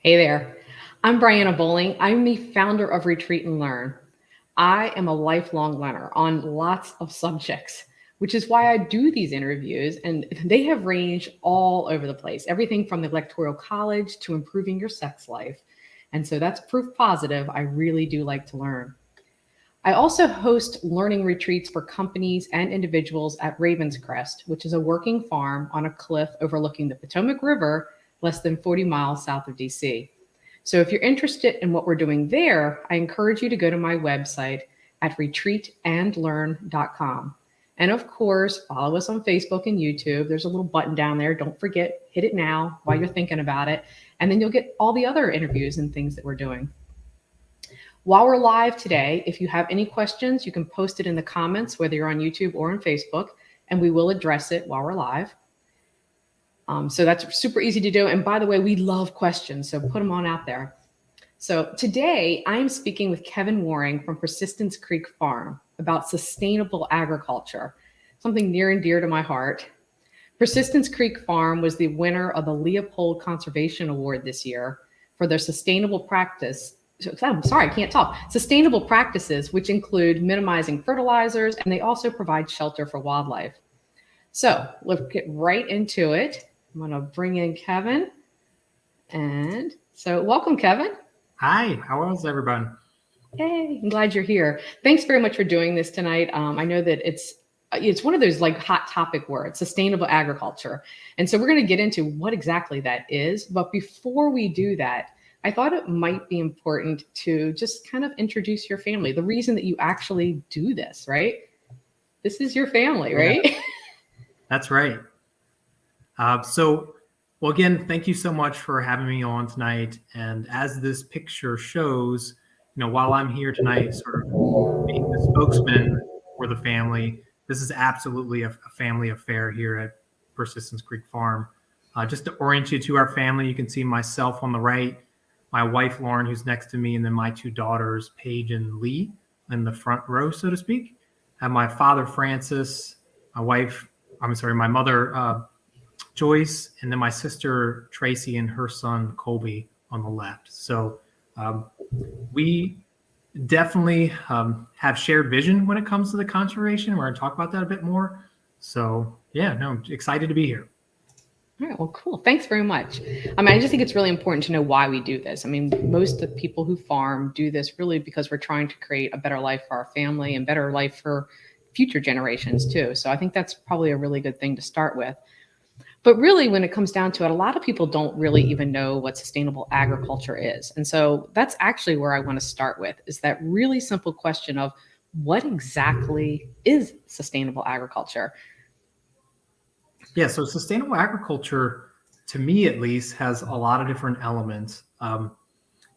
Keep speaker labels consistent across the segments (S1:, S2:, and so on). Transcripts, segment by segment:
S1: Hey there. I'm Brianna Bowling. I'm the founder of Retreat and Learn. I am a lifelong learner on lots of subjects, which is why I do these interviews. And they have ranged all over the place, everything from the electoral college to improving your sex life. And so that's proof positive. I really do like to learn. I also host learning retreats for companies and individuals at Ravenscrest, which is a working farm on a cliff overlooking the Potomac River, less than 40 miles south of DC. So if you're interested in what we're doing there, I encourage you to go to my website at retreatandlearn.com. And of course, follow us on Facebook and YouTube. There's a little button down there. Don't forget, hit it now while you're thinking about it. And then you'll get all the other interviews and things that we're doing. While we're live today, if you have any questions, you can post it in the comments, whether you're on YouTube or on Facebook, and we will address it while we're live. So that's super easy to do. And by the way, we love questions, so put them on out there. So today I'm speaking with Kevin Waring from Persistence Creek Farm about sustainable agriculture, something near and dear to my heart. Persistence Creek Farm was the winner of the Leopold Conservation Award this year for their sustainable practice. I'm sorry, I can't talk. Sustainable practices, which include minimizing fertilizers, and they also provide shelter for wildlife. So let's get right into it. I'm going to bring in Kevin. And so welcome, Kevin.
S2: Hi, how is everyone?
S1: Hey, I'm glad you're here. Thanks very much for doing this tonight. I know that it's one of those like hot topic words, sustainable agriculture. And so we're going to get into what exactly that is. But before we do that, I thought it might be important to just kind of introduce your family, the reason that you actually do this, right? This is your family, right?
S2: Yeah, that's right. Well, again, thank you so much for having me on tonight. And as this picture shows, while I'm here tonight, sort of being the spokesman for the family, this is absolutely a family affair here at Persistence Creek Farm. Just to orient you to our family, you can see myself on the right, my wife, Lauren, who's next to me, and then my two daughters, Paige and Lee, in the front row, so to speak. I have my father, Francis, my mother, Joyce, and then my sister, Tracy, and her son, Colby, on the left. So we definitely have shared vision when it comes to the conservation. We're going to talk about that a bit more. So yeah, no, I'm excited to be here.
S1: All right, well, cool. Thanks very much. I just think it's really important to know why we do this. Most of the people who farm do this really because we're trying to create a better life for our family and better life for future generations too. So I think that's probably a really good thing to start with. But really, when it comes down to it, a lot of people don't really even know what sustainable agriculture is. And so that's actually where I want to start with, is that really simple question of what exactly is sustainable agriculture?
S2: Yeah, so sustainable agriculture, to me at least, has a lot of different elements.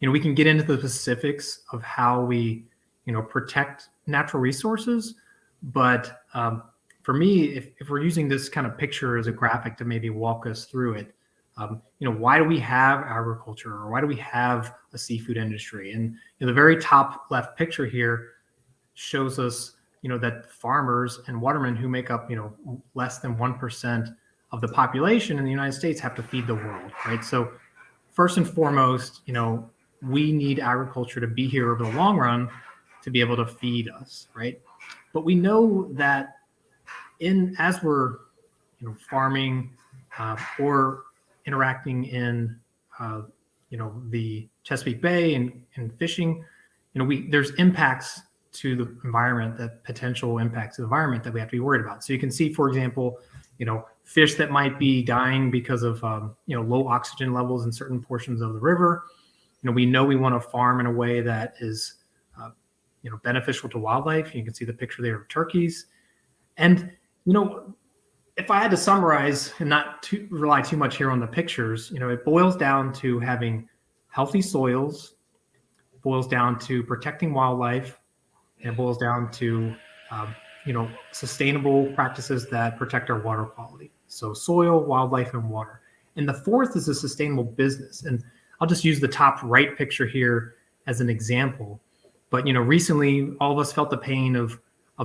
S2: We can get into the specifics of how we, protect natural resources. But for me, if we're using this kind of picture as a graphic to maybe walk us through it, why do we have agriculture, or why do we have a seafood industry? And the very top left picture here shows us that farmers and watermen, who make up less than 1% of the population in the United States, have to feed the world, right? So first and foremost, we need agriculture to be here over the long run to be able to feed us, right? But we know that as we're farming or interacting in the Chesapeake Bay and fishing, there's impacts to the environment, that potential impacts to the environment that we have to be worried about. So you can see, for example, fish that might be dying because of low oxygen levels in certain portions of the river. We know we want to farm in a way that is beneficial to wildlife. You can see the picture there of turkeys. And if I had to summarize and not rely too much here on the pictures, it boils down to having healthy soils, boils down to protecting wildlife, and it boils down to sustainable practices that protect our water quality. So soil, wildlife, and water. And the fourth is a sustainable business. And I'll just use the top right picture here as an example. But recently, all of us felt the pain of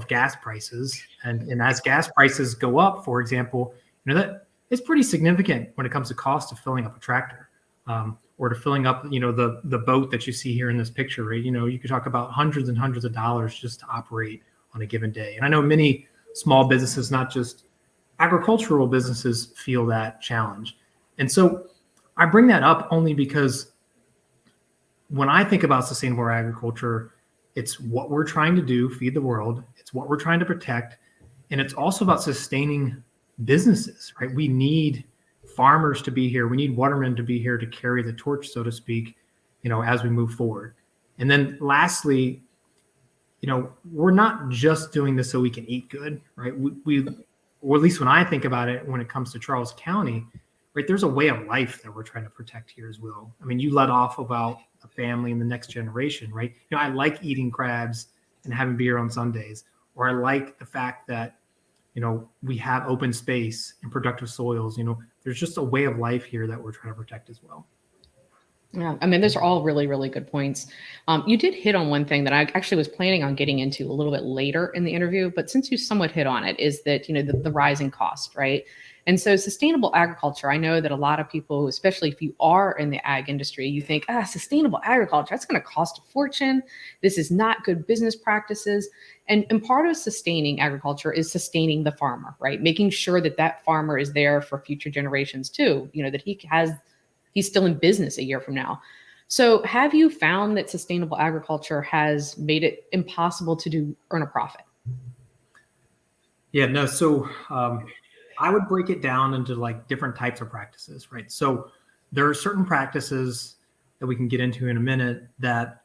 S2: gas prices, and as gas prices go up, for example, that is pretty significant when it comes to cost of filling up a tractor. or to filling up, the boat that you see here in this picture, right? You could talk about hundreds and hundreds of dollars just to operate on a given day. And I know many small businesses, not just agricultural businesses, feel that challenge. And so I bring that up only because when I think about sustainable agriculture, it's what we're trying to do, feed the world. It's what we're trying to protect. And it's also about sustaining businesses, right? We need farmers to be here. We need watermen to be here to carry the torch, so to speak, as we move forward. And then lastly, we're not just doing this so we can eat good, right? Or at least when I think about it, when it comes to Charles County, right, there's a way of life that we're trying to protect here as well. I mean, you let off about a family and the next generation, right? I like eating crabs and having beer on Sundays, or I like the fact that, we have open space and productive soils. There's just a way of life here that we're trying to protect as well.
S1: Yeah, I mean, those are all really, really good points. You did hit on one thing that I actually was planning on getting into a little bit later in the interview, but since you somewhat hit on it, is that, the rising cost, right? And so sustainable agriculture, I know that a lot of people, especially if you are in the ag industry, you think, sustainable agriculture, that's going to cost a fortune. This is not good business practices. And part of sustaining agriculture is sustaining the farmer, right? Making sure that that farmer is there for future generations too, that he's still in business a year from now. So have you found that sustainable agriculture has made it impossible to earn a profit?
S2: Yeah, no. So I would break it down into like different types of practices, right? So there are certain practices that we can get into in a minute that,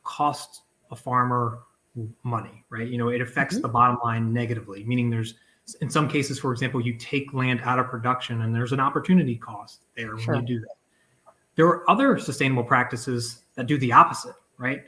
S2: cost a farmer money, right? It affects the bottom line negatively, meaning there's, in some cases, for example, you take land out of production and there's an opportunity cost there when you do that. There are other sustainable practices that do the opposite, right?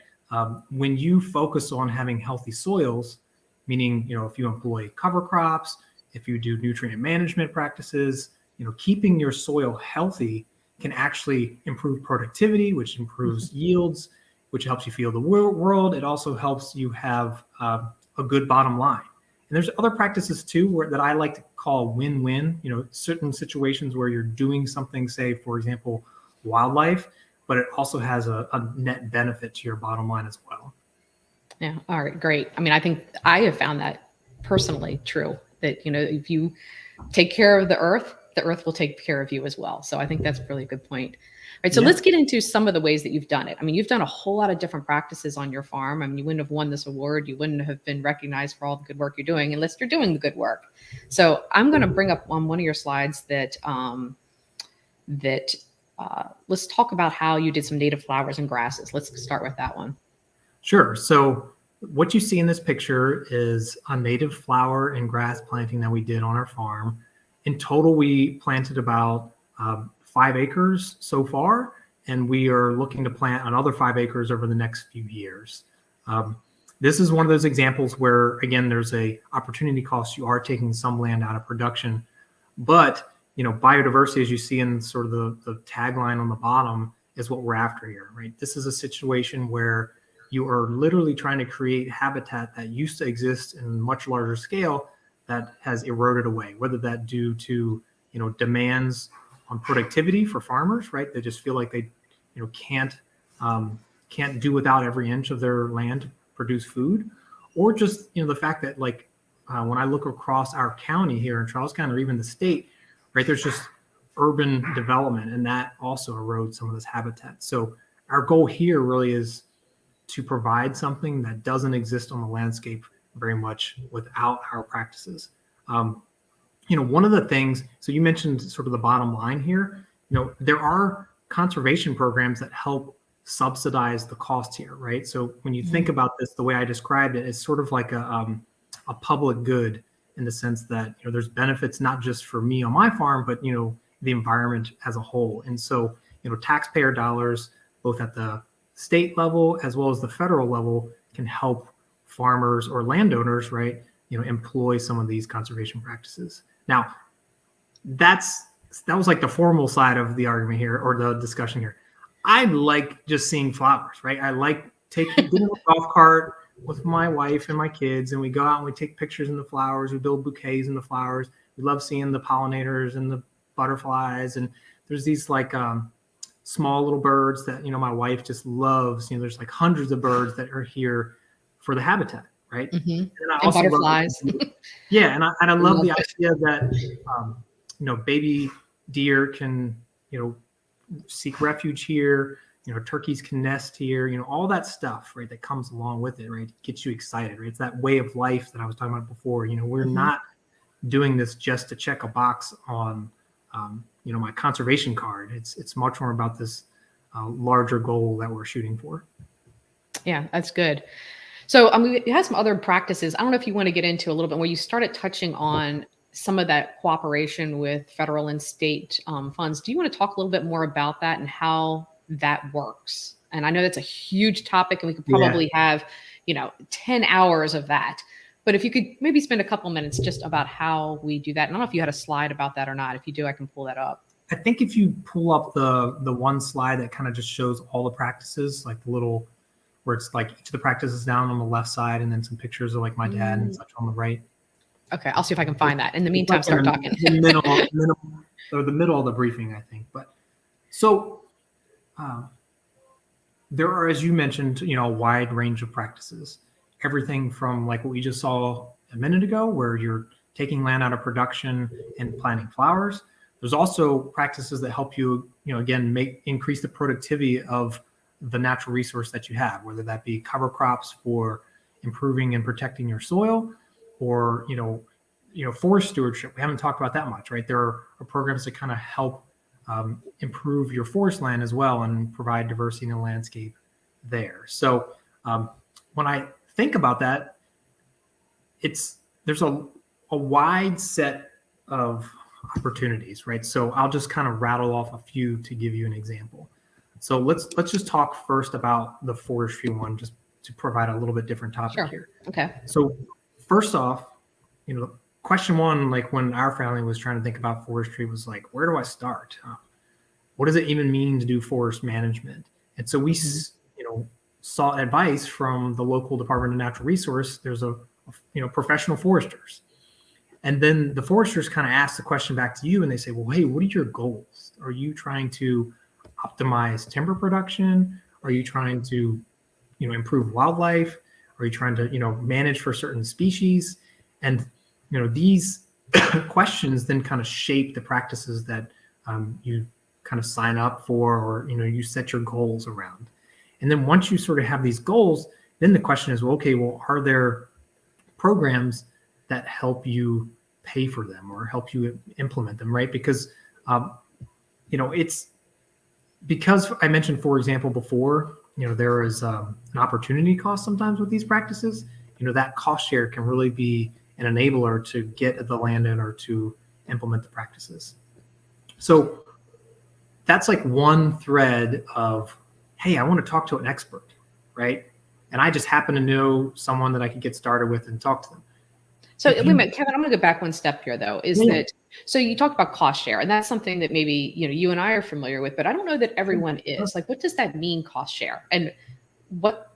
S2: When you focus on having healthy soils, meaning, if you employ cover crops, if you do nutrient management practices, keeping your soil healthy can actually improve productivity, which improves yields, which helps you feel the world. It also helps you have a good bottom line. And there's other practices too that I like to call win-win, certain situations where you're doing something, say, for example, wildlife, but it also has a net benefit to your bottom line as well.
S1: Yeah. All right. Great. I mean, I think I have found that personally true, that, if you take care of the earth will take care of you as well. So I think that's a really good point. All right. So let's get into some of the ways that you've done it. I mean, you've done a whole lot of different practices on your farm. I mean, you wouldn't have won this award. You wouldn't have been recognized for all the good work you're doing unless you're doing the good work. So I'm going to bring up on one of your slides that, let's talk about how you did some native flowers and grasses. Let's start with that one.
S2: Sure. So what you see in this picture is a native flower and grass planting that we did on our farm. In total, we planted about 5 acres so far, and we are looking to plant another 5 acres over the next few years. This is one of those examples where, again, there's a opportunity cost. You are taking some land out of production, but biodiversity, as you see in sort of the tagline on the bottom, is what we're after here, right? This is a situation where you are literally trying to create habitat that used to exist in much larger scale that has eroded away, whether that due to, demands on productivity for farmers, right? They just feel like they, can't do without every inch of their land to produce food, or just, the fact that when I look across our county here in Charles County, or even the state, right, there's just urban development, and that also erodes some of this habitat. So our goal here really is to provide something that doesn't exist on the landscape very much without our practices. One of the things, so you mentioned sort of the bottom line here, there are conservation programs that help subsidize the cost here, right? So when you think about this, the way I described it, it's sort of like a public good, in the sense that, there's benefits not just for me on my farm, but, the environment as a whole. And so, taxpayer dollars, both at the state level as well as the federal level, can help farmers or landowners, right, employ some of these conservation practices. Now, that was like the formal side of the argument here, or the discussion here. I like just seeing flowers, right? I like getting a golf cart with my wife and my kids, and we go out and we take pictures in the flowers. We build bouquets in the flowers. We love seeing the pollinators and the butterflies. And there's these small little birds that, my wife just loves. There's like hundreds of birds that are here for the habitat, right?
S1: Mm-hmm.
S2: And I
S1: And
S2: also love,
S1: butterflies.
S2: yeah, and I love
S1: Love
S2: the
S1: it.
S2: idea that, baby deer can, seek refuge here. Turkeys can nest here. All that stuff, right? That comes along with it, right? Gets you excited, right? It's that way of life that I was talking about before. We're
S1: Mm-hmm.
S2: not doing this just to check a box on, my conservation card. It's much more about this larger goal that we're shooting for.
S1: Yeah, that's good. So, you have some other practices. I don't know if you want to get into a little bit where you started touching on some of that cooperation with federal and state funds. Do you want to talk a little bit more about that and how that works? And I know that's a huge topic, and we could
S2: Yeah.
S1: probably have, 10 hours of that. But if you could maybe spend a couple minutes just about how we do that. And I don't know if you had a slide about that or not. If you do, I can pull that up.
S2: I think if you pull up the one slide that kind of just shows all the practices, like the little where it's like each of the practices down on the left side, and then some pictures of like my dad and such on the right.
S1: Okay, I'll see if I can find that. In the meantime,
S2: Like
S1: start
S2: in
S1: talking.
S2: the middle of the briefing, I think. But so there are, as you mentioned, a wide range of practices. Everything from like what we just saw a minute ago, where you're taking land out of production and planting flowers. There's also practices that help you, again, increase the productivity of the natural resource that you have, whether that be cover crops for improving and protecting your soil, or forest stewardship. We haven't talked about that much, right? There are programs that kind of help improve your forest land as well and provide diversity in the landscape there. So when I think about that, there's a wide set of opportunities, right? So I'll just kind of rattle off a few to give you an example. So let's just talk first about the forestry one, just to provide a little bit different topic here.
S1: Okay.
S2: So first off, question one, like when our family was trying to think about forestry, was like, where do I start? What does it even mean to do forest management? And so we, sought advice from the local Department of Natural Resource. There's a professional foresters. And then the foresters kind of ask the question back to you, and they say, well, hey, what are your goals? Are you trying to optimize timber production? Are you trying to, improve wildlife? Are you trying to, manage for certain species? And, these questions then kind of shape the practices that you kind of sign up for, or, you set your goals around. And then once you sort of have these goals, then the question is, well, okay, well, are there programs that help you pay for them or help you implement them, right? Because, it's because I mentioned, for example, before, there is an opportunity cost sometimes with these practices. That cost share can really be an enabler to get the landowner to implement the practices. So that's like one thread of, hey, I want to talk to an expert, right? And I just happen to know someone that I could get started with and talk to them.
S1: So wait a minute, Kevin, I'm going to go back one step here, though. So you talked about cost share, and that's something that maybe you and I are familiar with, but I don't know that everyone is. Like, what does that mean, cost share, and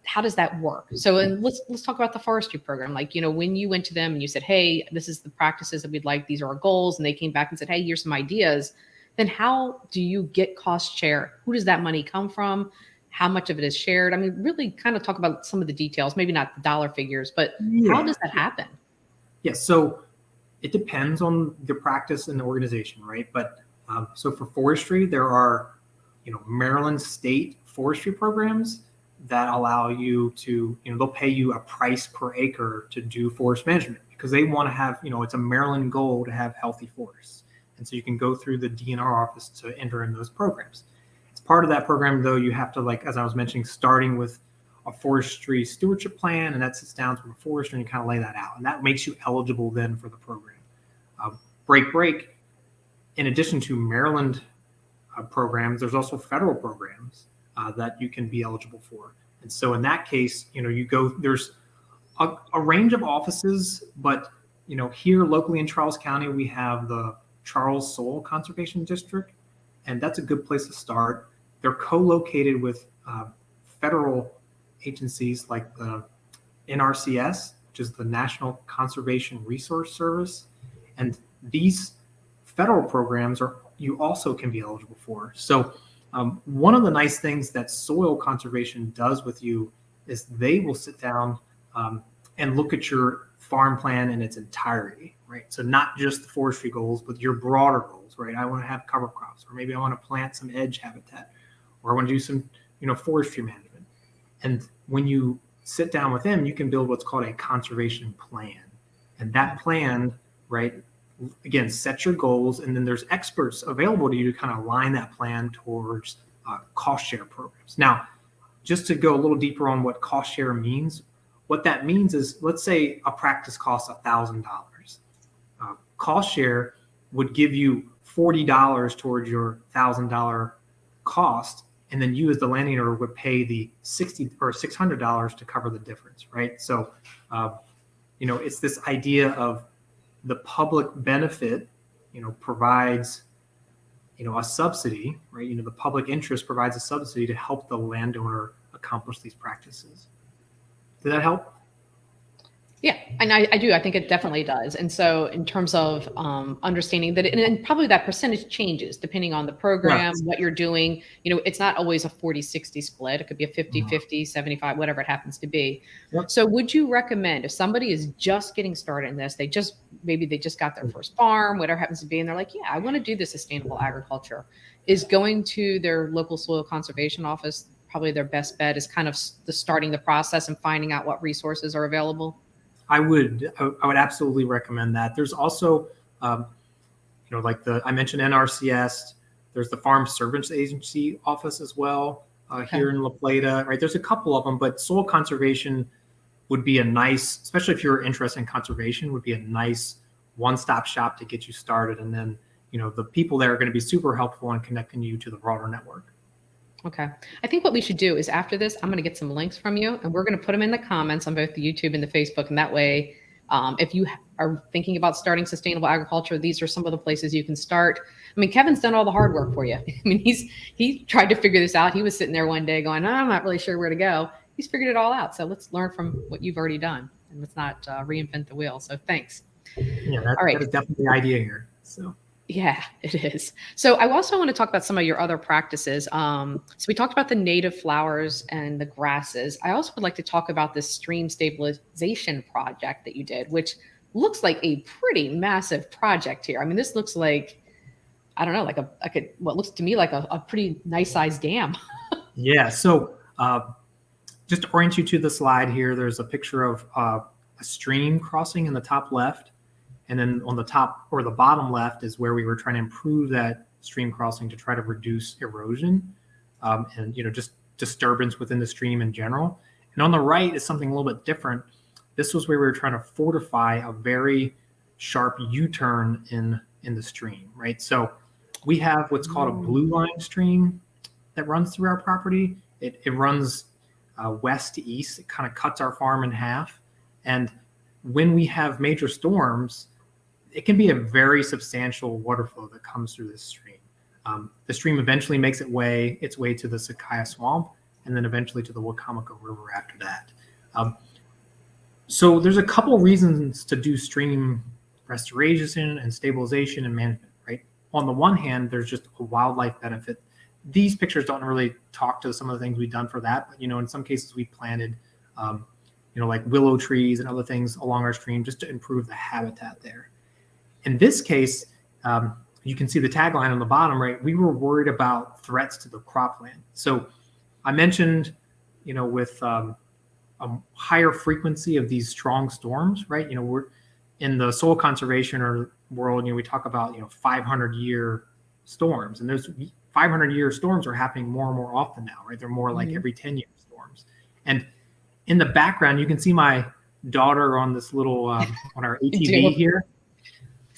S1: how does that work? So, and let's talk about the forestry program. Like, when you went to them and you said, hey, this is the practices that we'd like, these are our goals, and they came back and said, hey, here's some ideas. Then how do you get cost share? Who does that money come from? How much of it is shared? I mean, really kind of talk about some of the details, maybe not the dollar figures, but how does that happen?
S2: Yes. So it depends on the practice and the organization, right? But so for forestry, there are, Maryland state forestry programs that allow you to, they'll pay you a price per acre to do forest management, because they want to have, it's a Maryland goal to have healthy forests. And so you can go through the DNR office to enter in those programs. As part of that program, though, you have to, like, as I was mentioning, starting with a forestry stewardship plan, and that sits down with a forester and you kind of lay that out. And that makes you eligible then for the program. Break. In addition to Maryland programs, there's also federal programs that you can be eligible for. And so in that case, there's a range of offices, but, here locally in Charles County, we have the Charles Soil Conservation District, and that's a good place to start. They're co-located with federal agencies like the NRCS, which is the National Conservation Resource Service, and these federal programs you also can be eligible for. So One of the nice things that soil conservation does with you is they will sit down and look at your farm plan in its entirety, right? So not just the forestry goals, but your broader goals, right? I want to have cover crops, or maybe I want to plant some edge habitat, or I want to do some, forestry management. And when you sit down with them, you can build what's called a conservation plan. And that plan, right, again, set your goals, and then there's experts available to you to kind of align that plan towards cost share programs. Now, just to go a little deeper on what cost share means, what that means is, let's say a practice costs $1,000. Cost share would give you $40 towards your $1,000 cost, and then you as the landowner would pay the $60 or $600 to cover the difference, right? So, it's this idea of the public benefit, provides, a subsidy, right? The public interest provides a subsidy to help the landowner accomplish these practices. Did that help?
S1: Yeah, and I do. I think it definitely does. And so in terms of understanding that, and probably that percentage changes depending on the program,
S2: Yes.
S1: what you're doing. It's not always a 40-60 split. It could be a 50-50, 75, whatever it happens to be.
S2: Yep.
S1: So would you recommend, if somebody is just getting started in this, maybe they just got their first farm, whatever happens to be, and they're like, yeah, I want to do this sustainable agriculture, is going to their local soil conservation office probably their best bet, is kind of starting the process and finding out what resources are available?
S2: I would absolutely recommend that. There's also, like I mentioned NRCS, there's the Farm Service Agency office as well here in La Plata, right? There's a couple of them, but soil conservation would be a nice, especially if you're interested in conservation, would be a nice one-stop shop to get you started. And then, the people there are going to be super helpful in connecting you to the broader network.
S1: Okay. I think what we should do is, after this, I'm going to get some links from you, and we're going to put them in the comments on both the YouTube and the Facebook. And that way, if you are thinking about starting sustainable agriculture, these are some of the places you can start. I mean, Kevin's done all the hard work for you. I mean, he tried to figure this out. He was sitting there one day going, I'm not really sure where to go. He's figured it all out. So let's learn from what you've already done, and let's not reinvent the wheel. So thanks.
S2: Yeah,
S1: all right.
S2: That is definitely the idea here. So.
S1: Yeah, it is. So I also want to talk about some of your other practices. So we talked about the native flowers and the grasses. I also would like to talk about this stream stabilization project that you did, which looks like a pretty massive project here. I mean, this looks like, I don't know, like what looks to me like a pretty nice sized dam.
S2: Yeah. So just to orient you to the slide here, there's a picture of a stream crossing in the top left. And then on the top or the bottom left is where we were trying to improve that stream crossing to try to reduce erosion and just disturbance within the stream in general. And on the right is something a little bit different. This was where we were trying to fortify a very sharp U-turn in the stream, right? So we have what's called a blue line stream that runs through our property. It runs west to east. It kind of cuts our farm in half. And when we have major storms, it can be a very substantial water flow that comes through this stream. The stream eventually makes its way to the Sakaya Swamp, and then eventually to the Wacomico River after that. So there's a couple reasons to do stream restoration and stabilization and management, right? On the one hand, there's just a wildlife benefit. These pictures don't really talk to some of the things we've done for that, but in some cases we planted like willow trees and other things along our stream just to improve the habitat there. In this case, you can see the tagline on the bottom, right? We were worried about threats to the cropland. So I mentioned, with a higher frequency of these strong storms, right? We're in the soil conservation world, we talk about, 500-year storms, and those 500-year storms are happening more and more often now, right? They're more like every 10-year storms. And in the background, you can see my daughter on this little, on our ATV here.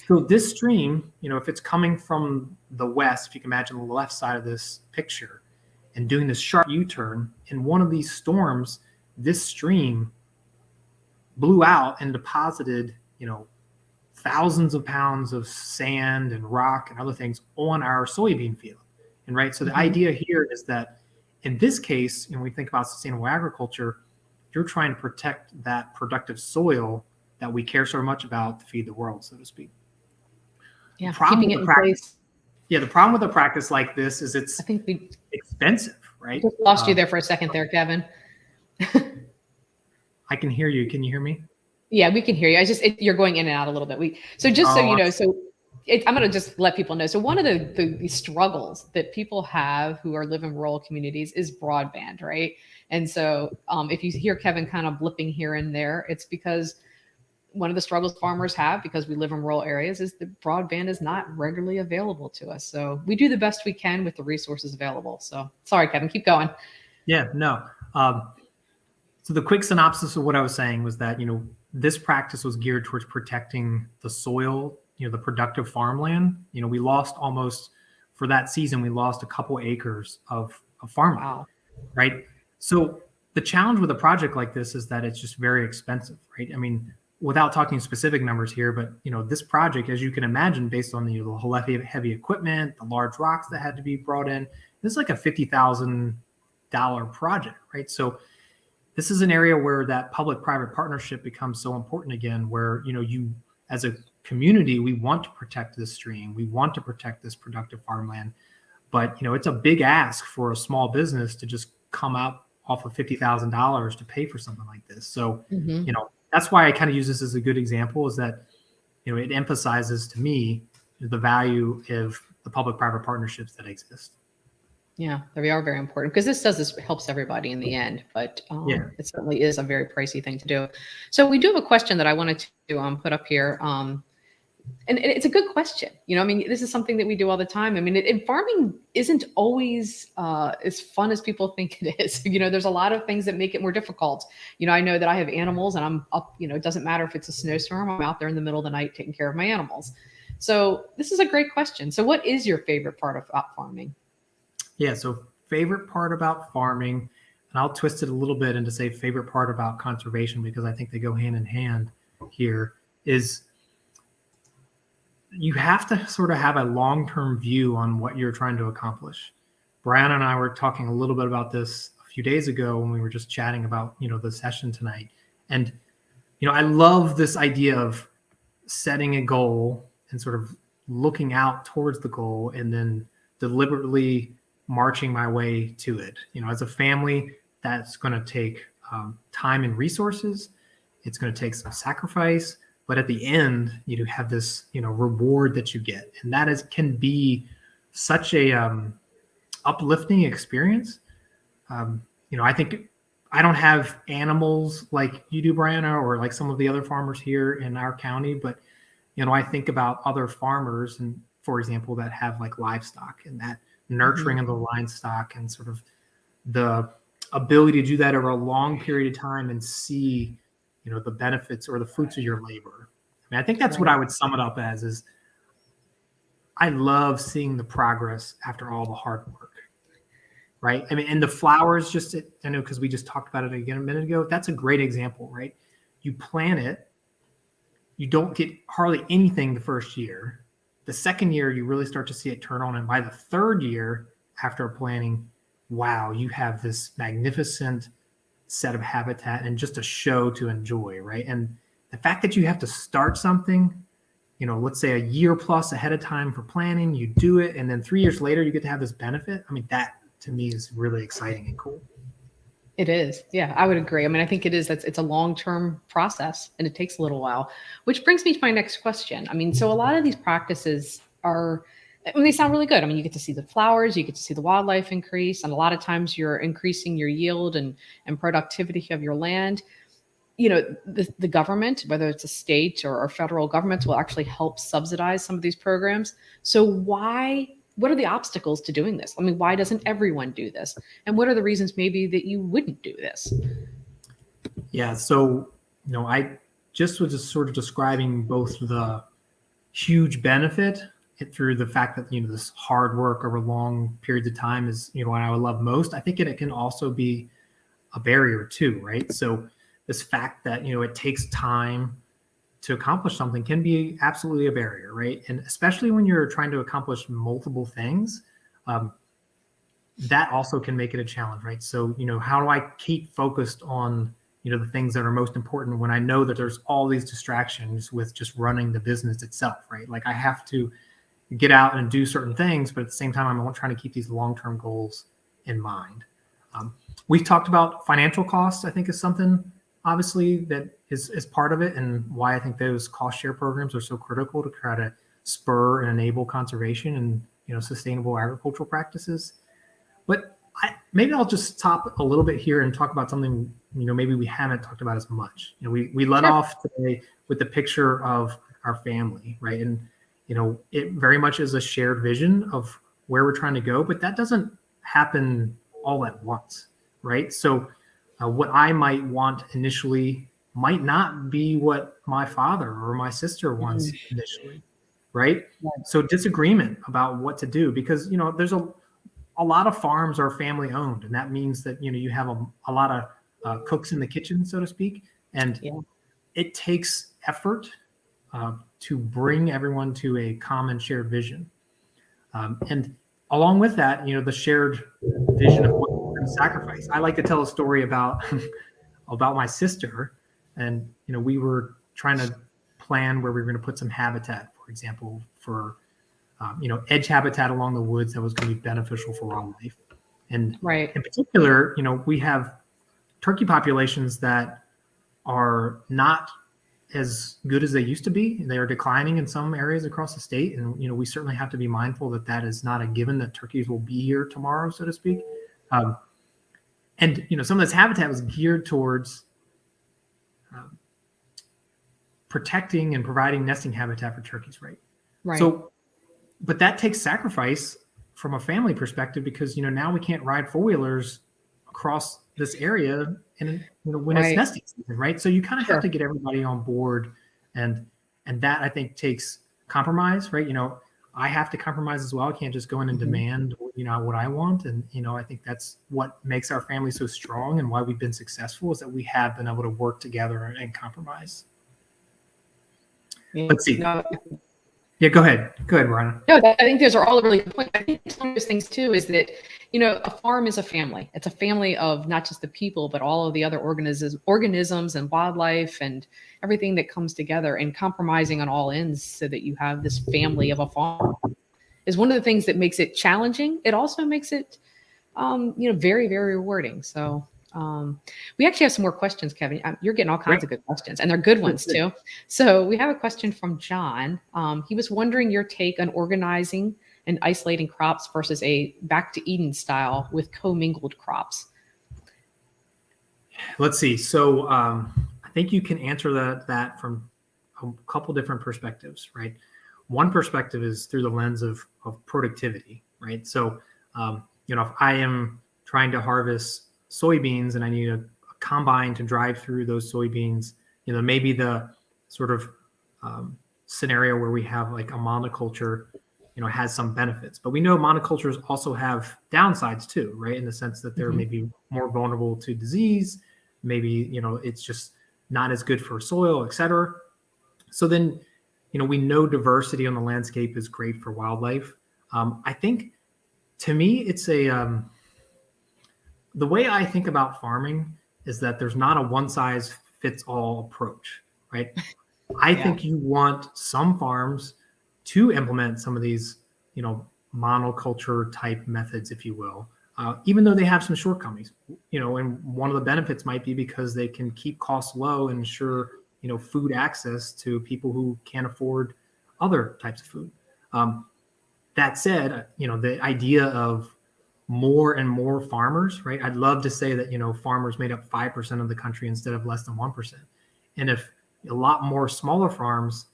S2: So this stream, if it's coming from the west, if you can imagine the left side of this picture, and doing this sharp U-turn, in one of these storms, this stream blew out and deposited, thousands of pounds of sand and rock and other things on our soybean field. And right, so the idea here is that in this case, when we think about sustainable agriculture, you're trying to protect that productive soil that we care so much about to feed the world, so to speak.
S1: Yeah, keeping it in place.
S2: Yeah, the problem with a practice like this is
S1: I
S2: it's
S1: think we
S2: expensive, right?
S1: just lost you there for a second there, Kevin.
S2: I can hear you. Can you hear me?
S1: Yeah, we can hear you. You're going in and out a little bit. So just so
S2: Oh,
S1: you know, I'm going to just let people know. So one of the struggles that people have who are live in rural communities is broadband, right? And so if you hear Kevin kind of blipping here and there, it's because one of the struggles farmers have, because we live in rural areas, is that broadband is not regularly available to us. So we do the best we can with the resources available. So sorry, Kevin, keep going.
S2: yeah, no. So the quick synopsis of what I was saying was that, this practice was geared towards protecting the soil, the productive farmland. We lost almost, for that season, we lost a couple acres of farmland,
S1: Wow.
S2: right? So the challenge with a project like this is that it's just very expensive, right? I mean, without talking specific numbers here, but this project, as you can imagine, based on the heavy equipment, the large rocks that had to be brought in, this is like a $50,000 project, right? So this is an area where that public-private partnership becomes so important again, where you as a community, we want to protect this stream, we want to protect this productive farmland, but it's a big ask for a small business to just come out off of $50,000 to pay for something like this. So
S1: Mm-hmm.
S2: that's why I kind of use this as a good example, is that it emphasizes to me the value of the public-private partnerships that exist.
S1: Yeah, they are very important, because this helps everybody in the end, but
S2: Yeah.
S1: it certainly is a very pricey thing to do. So we do have a question that I wanted to put up here, and it's a good question. I mean, this is something that we do all the time. I mean, farming isn't always as fun as people think it is. There's a lot of things that make it more difficult. I know that I have animals, and I'm up. It doesn't matter if it's a snowstorm. I'm out there in the middle of the night taking care of my animals. So this is a great question. So what is your favorite part of farming?
S2: Yeah. So favorite part about farming, and I'll twist it a little bit into say favorite part about conservation, because I think they go hand in hand here, is you have to sort of have a long-term view on what you're trying to accomplish. Brian and I were talking a little bit about this a few days ago when we were just chatting about, the session tonight. And, I love this idea of setting a goal and sort of looking out towards the goal and then deliberately marching my way to it. As a family, that's going to take time and resources. It's going to take some sacrifice, but at the end, you have this, reward that you get, and that can be such a uplifting experience. I think I don't have animals like you do, Brianna, or like some of the other farmers here in our county, but I think about other farmers, and for example, that have like livestock, and that nurturing of the livestock and sort of the ability to do that over a long period of time and see, the benefits or the fruits of your labor. I mean, I think that's what I would sum it up as, is I love seeing the progress after all the hard work. Right. I mean, and the flowers, I know, because we just talked about it again a minute ago. That's a great example, right? You plant it, you don't get hardly anything the first year. The second year, you really start to see it turn on. And by the third year after planting, wow, you have this magnificent set of habitat and just a show to enjoy, right? And the fact that you have to start something, let's say a year plus ahead of time for planning, you do it, and then 3 years later, you get to have this benefit. I mean, that to me is really exciting and cool.
S1: It is. Yeah, I would agree. I mean, I think it is. It's a long-term process, and it takes a little while, which brings me to my next question. I mean, so a lot of these practices they sound really good. I mean, you get to see the flowers, you get to see the wildlife increase, and a lot of times you're increasing your yield and productivity of your land. The government, whether it's a state or federal governments, will actually help subsidize some of these programs. So what are the obstacles to doing this? I mean, why doesn't everyone do this? And what are the reasons maybe that you wouldn't do this?
S2: Yeah. So, I just was just sort of describing both the huge benefit through the fact that, this hard work over long periods of time is, what I would love most. I think it can also be a barrier too, right? So this fact that, it takes time to accomplish something can be absolutely a barrier, right? And especially when you're trying to accomplish multiple things, that also can make it a challenge, right? So, how do I keep focused on, the things that are most important when I know that there's all these distractions with just running the business itself, right? Like I have to get out and do certain things, but at the same time, I'm trying to keep these long-term goals in mind. We've talked about financial costs, I think is something obviously that is part of it, and why I think those cost share programs are so critical to try to spur and enable conservation and sustainable agricultural practices. But maybe I'll just stop a little bit here and talk about something maybe we haven't talked about as much. We led off today with the picture of our family, right? And it very much is a shared vision of where we're trying to go, but that doesn't happen all at once, right? So what I might want initially might not be what my father or my sister wants initially, right? So disagreement about what to do, because there's a lot of farms are family owned, and that means that you have a lot of cooks in the kitchen, so to speak, and it takes effort to bring everyone to a common shared vision. And along with that, the shared vision of what we're going to sacrifice. I like to tell a story about about my sister, and we were trying to plan where we were going to put some habitat, for example, for edge habitat along the woods that was going to be beneficial for wildlife. And in particular, we have turkey populations that are not as good as they used to be. They are declining in some areas across the state. And, we certainly have to be mindful that that is not a given that turkeys will be here tomorrow, so to speak. And, some of this habitat was geared towards protecting and providing nesting habitat for turkeys, right? So, but that takes sacrifice from a family perspective, because, now we can't ride four-wheelers across this area and when it's nesting season, right? So you kind of have to get everybody on board, and that I think takes compromise, right? I have to compromise as well. I can't just go in and demand what I want, and I think that's what makes our family so strong and why we've been successful, is that we have been able to work together and compromise. Let's see. Yeah, go ahead, Rana.
S1: No, I think those are all really good points. I think it's one of those things too, is that a farm is a family. It's a family of not just the people, but all of the other organisms and wildlife and everything that comes together, and compromising on all ends so that you have this family of a farm is one of the things that makes it challenging. It also makes it, very, very rewarding. So we actually have some more questions, Kevin. You're getting all kinds of good questions, and they're good ones too. So we have a question from John. He was wondering your take on organizing and isolating crops versus a back to Eden style with commingled crops.
S2: Let's see. So I think you can answer that from a couple different perspectives, right? One perspective is through the lens of productivity, right? So, if I am trying to harvest soybeans and I need a combine to drive through those soybeans, maybe the sort of scenario where we have like a monoculture, has some benefits, but we know monocultures also have downsides too, right? In the sense that they're maybe more vulnerable to disease, maybe, it's just not as good for soil, et cetera. So then, we know diversity on the landscape is great for wildlife. I think, to me, it's the way I think about farming is that there's not a one size fits all approach, right? I think you want some farms to implement some of these, monoculture type methods, if you will, even though they have some shortcomings, and one of the benefits might be because they can keep costs low and ensure, food access to people who can't afford other types of food. That said, the idea of more and more farmers, right? I'd love to say that, farmers made up 5% of the country instead of less than 1%. And if a lot more smaller farms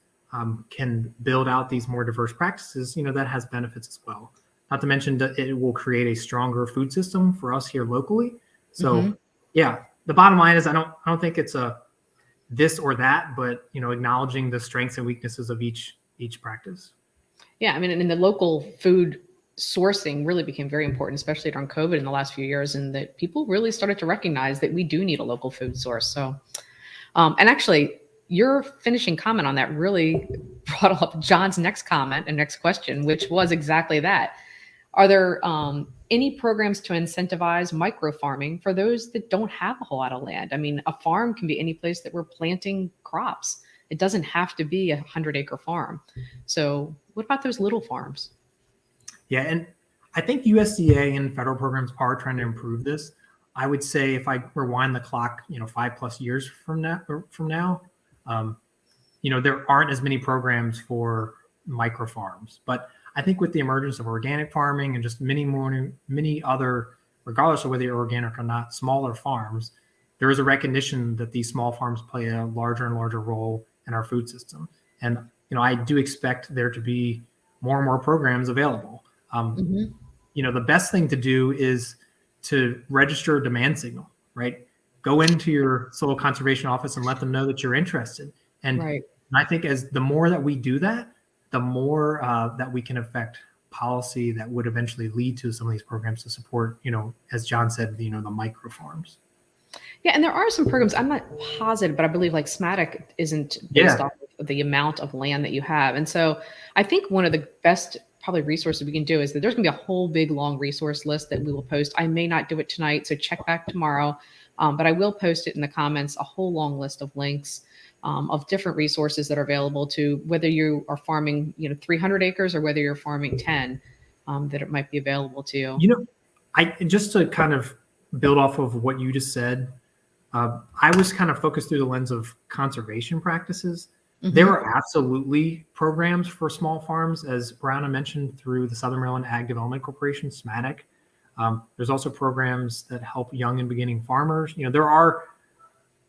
S2: can build out these more diverse practices, that has benefits as well. Not to mention that it will create a stronger food system for us here locally. So yeah, the bottom line is I don't think it's a this or that, but acknowledging the strengths and weaknesses of each practice.
S1: Yeah, I mean, and the local food sourcing really became very important, especially during COVID in the last few years, and that people really started to recognize that we do need a local food source. So, and actually, your finishing comment on that really brought up John's next comment and next question, which was exactly that. Are there any programs to incentivize microfarming for those that don't have a whole lot of land? I mean, a farm can be any place that we're planting crops. It doesn't have to be a 100-acre farm. So What about those little farms?
S2: Yeah, and I think USDA and federal programs are trying to improve this. I would say if I rewind the clock, 5+ years from now, um, there aren't as many programs for micro farms. But I think with the emergence of organic farming and just many other, regardless of whether you're organic or not, smaller farms, there is a recognition that these small farms play a larger and larger role in our food system. And I do expect there to be more and more programs available.
S1: Mm-hmm.
S2: The best thing to do is to register a demand signal, right? Go into your soil conservation office and let them know that you're interested. And
S1: Right.
S2: I think as the more that we do that, the more that we can affect policy that would eventually lead to some of these programs to support, as John said, the micro farms.
S1: Yeah, and there are some programs, I'm not positive, but I believe like SMATIC isn't based
S2: Yeah.
S1: off of the amount of land that you have. And so I think one of the best probably resources we can do is that there's going to be a whole big long resource list that we will post. I may not do it tonight, so check back tomorrow. But I will post it in the comments, a whole long list of links of different resources that are available to whether you are farming, 300 acres or whether you're farming 10, that it might be available to you.
S2: I just to kind of build off of what you just said, I was kind of focused through the lens of conservation practices.
S1: Mhm.
S2: There are absolutely programs for small farms, as Brianna mentioned, through the Southern Maryland Ag Development Corporation, SMATIC. There's also programs that help young and beginning farmers. There are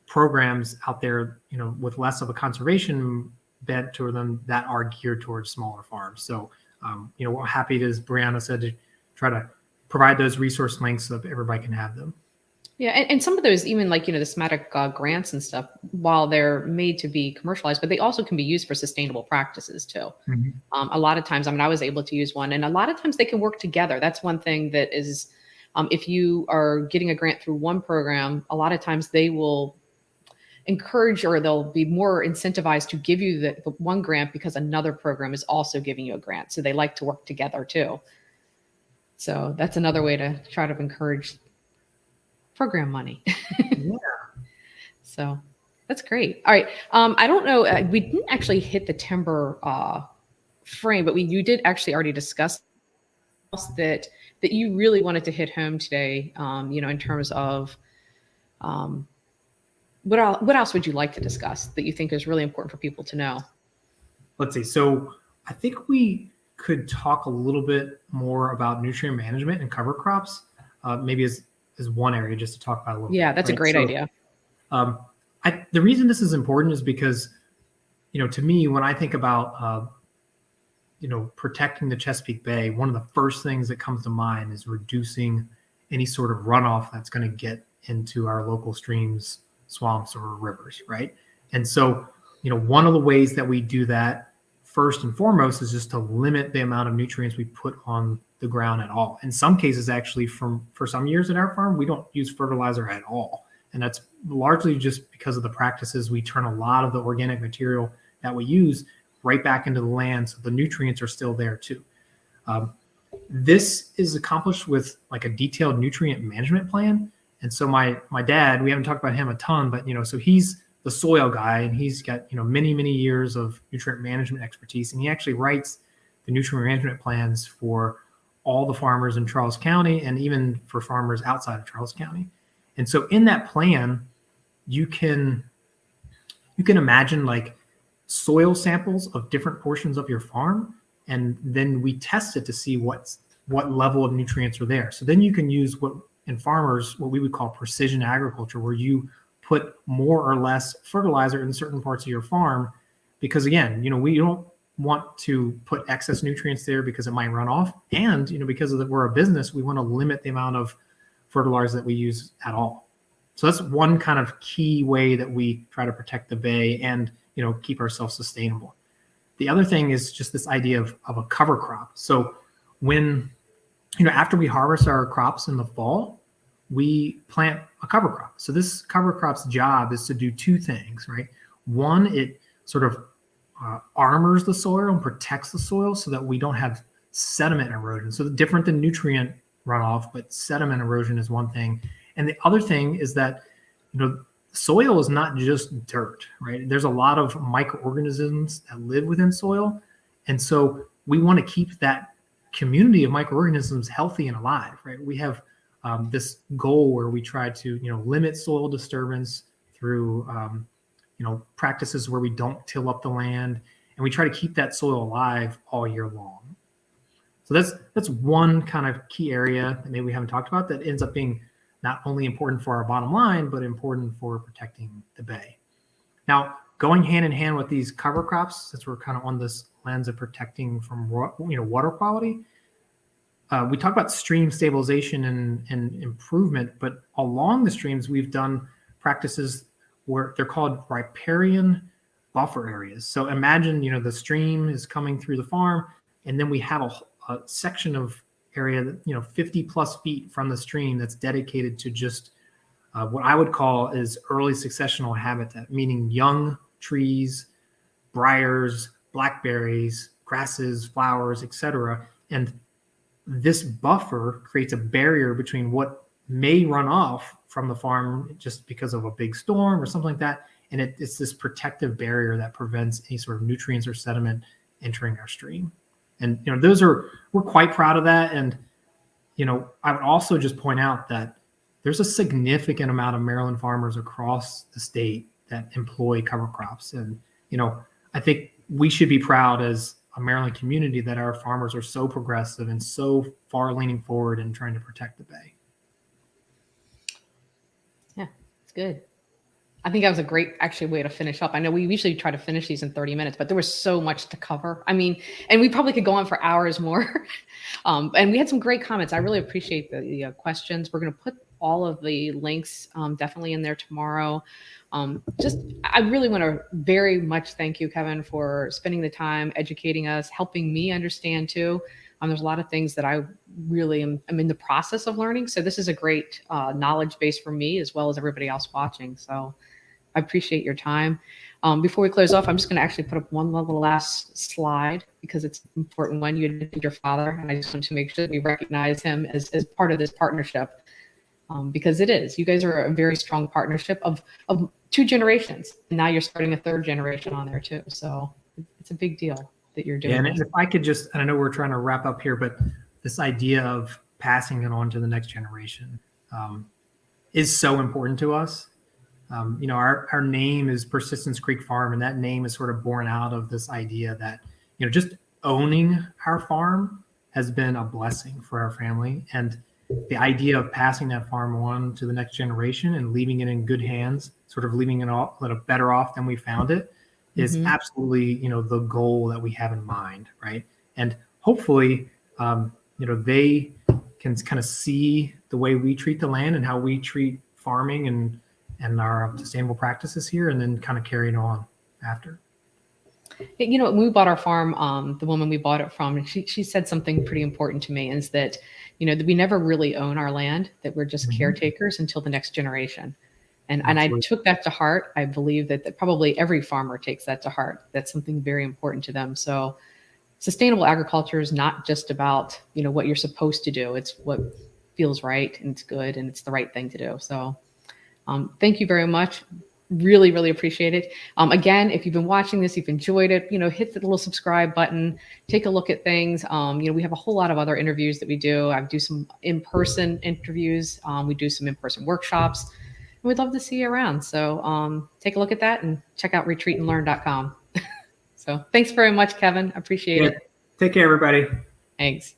S2: programs out there, with less of a conservation bent to them that are geared towards smaller farms. So, we're happy to, as Brianna said, to try to provide those resource links so that everybody can have them.
S1: Yeah, and some of those, even like, the SMATIC grants and stuff, while they're made to be commercialized, but they also can be used for sustainable practices too.
S2: Mhm.
S1: A lot of times, I was able to use one, and a lot of times they can work together. That's one thing that is, if you are getting a grant through one program, a lot of times they will encourage or they'll be more incentivized to give you the one grant because another program is also giving you a grant. So they like to work together too. So that's another way to try to encourage program money.
S2: Yeah.
S1: So that's great. All right. I don't know. We didn't actually hit the timber frame, but you did actually already discuss that you really wanted to hit home today. In terms of what else would you like to discuss that you think is really important for people to know?
S2: Let's see. So I think we could talk a little bit more about nutrient management and cover crops, maybe as one area just to talk about a little bit.
S1: Yeah, that's a great idea.
S2: The reason this is important is because, to me, when I think about, protecting the Chesapeake Bay, one of the first things that comes to mind is reducing any sort of runoff that's going to get into our local streams, swamps, or rivers, right? And so, one of the ways that we do that first and foremost is just to limit the amount of nutrients we put on the ground at all. In some cases, actually, for some years at our farm, we don't use fertilizer at all. And that's largely just because of the practices. We turn a lot of the organic material that we use right back into the land, so the nutrients are still there too. This is accomplished with like a detailed nutrient management plan. And so my dad, we haven't talked about him a ton, but so he's the soil guy, and he's got many years of nutrient management expertise, and he actually writes the nutrient management plans for all the farmers in Charles County and even for farmers outside of Charles County. And so in that plan, you can imagine like soil samples of different portions of your farm, and then we test it to see what level of nutrients are there. So then you can use what we would call precision agriculture, where you put more or less fertilizer in certain parts of your farm, because again, we don't want to put excess nutrients there because it might run off, and because we're a business, we want to limit the amount of fertilizer that we use at all. So that's one kind of key way that we try to protect the bay and keep ourselves sustainable. The other thing is just this idea of a cover crop. So when after we harvest our crops in the fall, we plant a cover crop. So this cover crop's job is to do two things, right? One, it sort of armors the soil and protects the soil so that we don't have sediment erosion. So different than nutrient runoff, but sediment erosion is one thing. And the other thing is that, soil is not just dirt, right? There's a lot of microorganisms that live within soil. And so we want to keep that community of microorganisms healthy and alive, right? We have this goal where we try to, limit soil disturbance through, practices where we don't till up the land, and we try to keep that soil alive all year long. So that's one kind of key area that maybe we haven't talked about that ends up being not only important for our bottom line, but important for protecting the bay. Now, going hand in hand with these cover crops, since we're kind of on this lens of protecting from water quality, we talk about stream stabilization and improvement, but along the streams, we've done practices where they're called riparian buffer areas. So imagine, the stream is coming through the farm, and then we have a section of area that, 50 plus feet from the stream that's dedicated to just what I would call is early successional habitat, meaning young trees, briars, blackberries, grasses, flowers, etc. And this buffer creates a barrier between what may run off from the farm just because of a big storm or something like that. And it's this protective barrier that prevents any sort of nutrients or sediment entering our stream. And, we're quite proud of that. And, I would also just point out that there's a significant amount of Maryland farmers across the state that employ cover crops. And, I think we should be proud as a Maryland community that our farmers are so progressive and so far leaning forward and trying to protect the bay.
S1: Yeah, it's good. I think that was a great actually way to finish up. I know we usually try to finish these in 30 minutes, but there was so much to cover. I mean, and we probably could go on for hours more. And we had some great comments. I really appreciate the questions. We're going to put all of the links definitely in there tomorrow. I really want to very much thank you, Kevin, for spending the time educating us, helping me understand too. There's a lot of things that I really am in the process of learning. So this is a great knowledge base for me as well as everybody else watching. So I appreciate your time. Before we close off, I'm just going to actually put up one little last slide because it's an important one. You did your father, and I just want to make sure that we recognize him as part of this partnership because it is. You guys are a very strong partnership of 2 generations, and now you're starting a 3rd generation on there too. So it's a big deal that you're doing.
S2: Yeah, and if I could just, and I know we're trying to wrap up here, but this idea of passing it on to the next generation is so important to us. Our name is Persistence Creek Farm, and that name is sort of born out of this idea that, just owning our farm has been a blessing for our family. And the idea of passing that farm on to the next generation and leaving it in good hands, sort of leaving it all a little better off than we found it, is absolutely, the goal that we have in mind, right? And hopefully, they can kind of see the way we treat the land and how we treat farming and our sustainable practices here, and then kind of carry it on after.
S1: When we bought our farm, the woman we bought it from, she said something pretty important to me, is that, that we never really own our land, that we're just caretakers until the next generation. And I took that to heart. I believe that probably every farmer takes that to heart. That's something very important to them. So sustainable agriculture is not just about, what you're supposed to do. It's what feels right, and it's good, and it's the right thing to do. So thank you very much. Really, really appreciate it. Again, if you've been watching this, you've enjoyed it, hit the little subscribe button, take a look at things. We have a whole lot of other interviews that we do. I do some in-person interviews. We do some in-person workshops. And we'd love to see you around. So take a look at that and check out retreatandlearn.com. So thanks very much, Kevin. Appreciate it.
S2: Take care, everybody.
S1: Thanks.